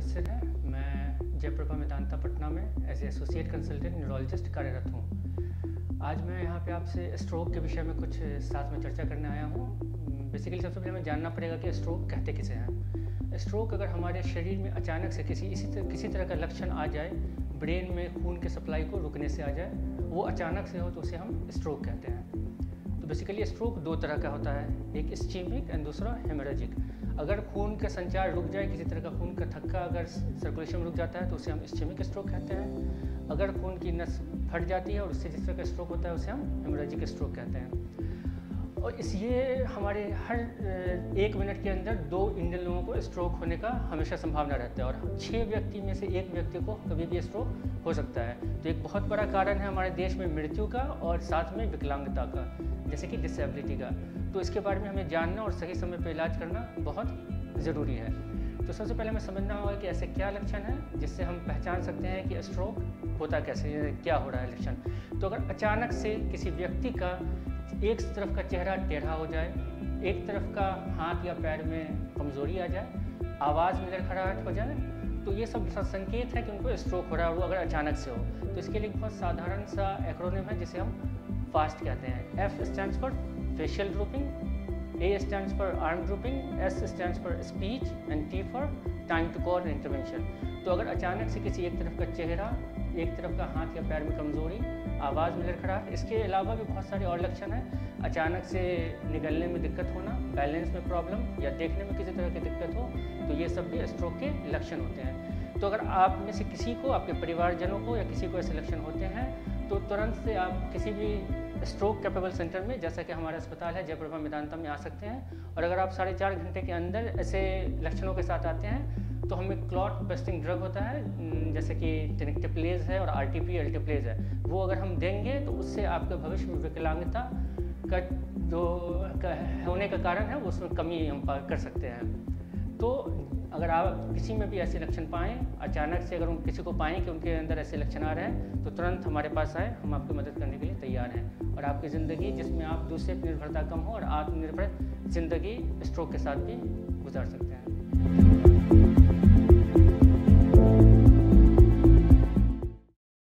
Question है। मैं जयप्रभा मेदांता पटना में as a associate consultant neurologist कार्यरत हूँ। आज मैं यहाँ पे आपसे स्ट्रोक के विषय में कुछ साथ में चर्चा करने आया हूँ। बेसिकली सबसे पहले हमें जानना पड़ेगा कि स्ट्रोक कहते किसे हैं। स्ट्रोक अगर हमारे शरीर में अचानक से किसी तरह का लक्षण आ जाए, ब्रेन में खून के सप्लाई को रुकने से आ जाए, वो अचानक से हो तो उसे हम स्ट्रोक कहते हैं। तो बेसिकली स्ट्रोक दो तरह का होता है, एक इस्चेमिक एंड दूसरा हेमोरेजिक। अगर खून का संचार रुक जाए, किसी तरह का खून का थक्का अगर सर्कुलेशन में रुक जाता है तो उसे हम इस्चेमिक स्ट्रोक कहते हैं। अगर खून की नस फट जाती है और उससे जिस तरह का स्ट्रोक होता है उसे हम हेमोरेजिक स्ट्रोक कहते हैं। और ये हमारे हर 1 मिनट के अंदर 2 इंडियन लोगों को स्ट्रोक होने का हमेशा संभावना रहता है और 6 व्यक्ति में से 1 व्यक्ति को कभी भी स्ट्रोक हो सकता है। तो एक बहुत बड़ा कारण है हमारे देश में मृत्यु का और साथ में विकलांगता का, जैसे कि डिसेबिलिटी का। तो इसके बारे में हमें जानना और सही समय पर इलाज करना बहुत ज़रूरी है। तो सबसे पहले हमें समझना होगा कि ऐसे क्या लक्षण हैं जिससे हम पहचान सकते हैं कि स्ट्रोक होता कैसे, क्या हो रहा है लक्षण। तो अगर अचानक से किसी व्यक्ति का एक तरफ का चेहरा टेढ़ा हो जाए, एक तरफ का हाथ या पैर में कमज़ोरी आ जाए, आवाज़ में लड़खड़ाहट हो जाए, तो ये सब संकेत है कि उनको स्ट्रोक हो रहा है, वो अगर अचानक से हो। तो इसके लिए बहुत साधारण सा एक्रोनिम है जिसे हम फास्ट कहते हैं। F stands for facial drooping, A stands for arm drooping, S stands for speech and T for time to call intervention. तो अगर अचानक से किसी एक तरफ का चेहरा, एक तरफ का हाथ या पैर में कमज़ोरी, आवाज़ में लड़खड़ाहट, इसके अलावा भी बहुत सारे और लक्षण हैं। अचानक से निगलने में दिक्कत होना, बैलेंस में प्रॉब्लम या देखने में किसी तरह की दिक्कत हो, तो ये सब भी स्ट्रोक के लक्षण होते हैं। तो अगर आप में से किसी को, आपके परिवारजनों को या किसी को ऐसे लक्षण होते हैं तो तुरंत से आप किसी भी स्ट्रोक कैपेबल सेंटर में, जैसा कि हमारा अस्पताल है जयप्रभा मेदांता में, आ सकते हैं। और अगर आप 4.5 घंटे के अंदर ऐसे लक्षणों के साथ आते हैं तो हमें क्लॉट बस्टिंग ड्रग होता है, जैसे कि टेनेक्टेप्लेज है और आरटीपी अल्टेप्लेज है, वो अगर हम देंगे तो उससे आपके भविष्य में विकलांगता का जो होने का कारण है वो उसमें कमी हम कर सकते हैं। तो अगर आप किसी में भी ऐसे लक्षण पाएँ, अचानक से अगर किसी को पाएँ कि उनके अंदर ऐसे लक्षण आ रहे हैं, तो तुरंत हमारे पास आए, हम आपकी मदद करने के लिए तैयार हैं। और आपकी ज़िंदगी जिसमें आप दूसरे पर निर्भरता कम हो और आत्मनिर्भर ज़िंदगी स्ट्रोक के साथ भी गुजार सकते हैं।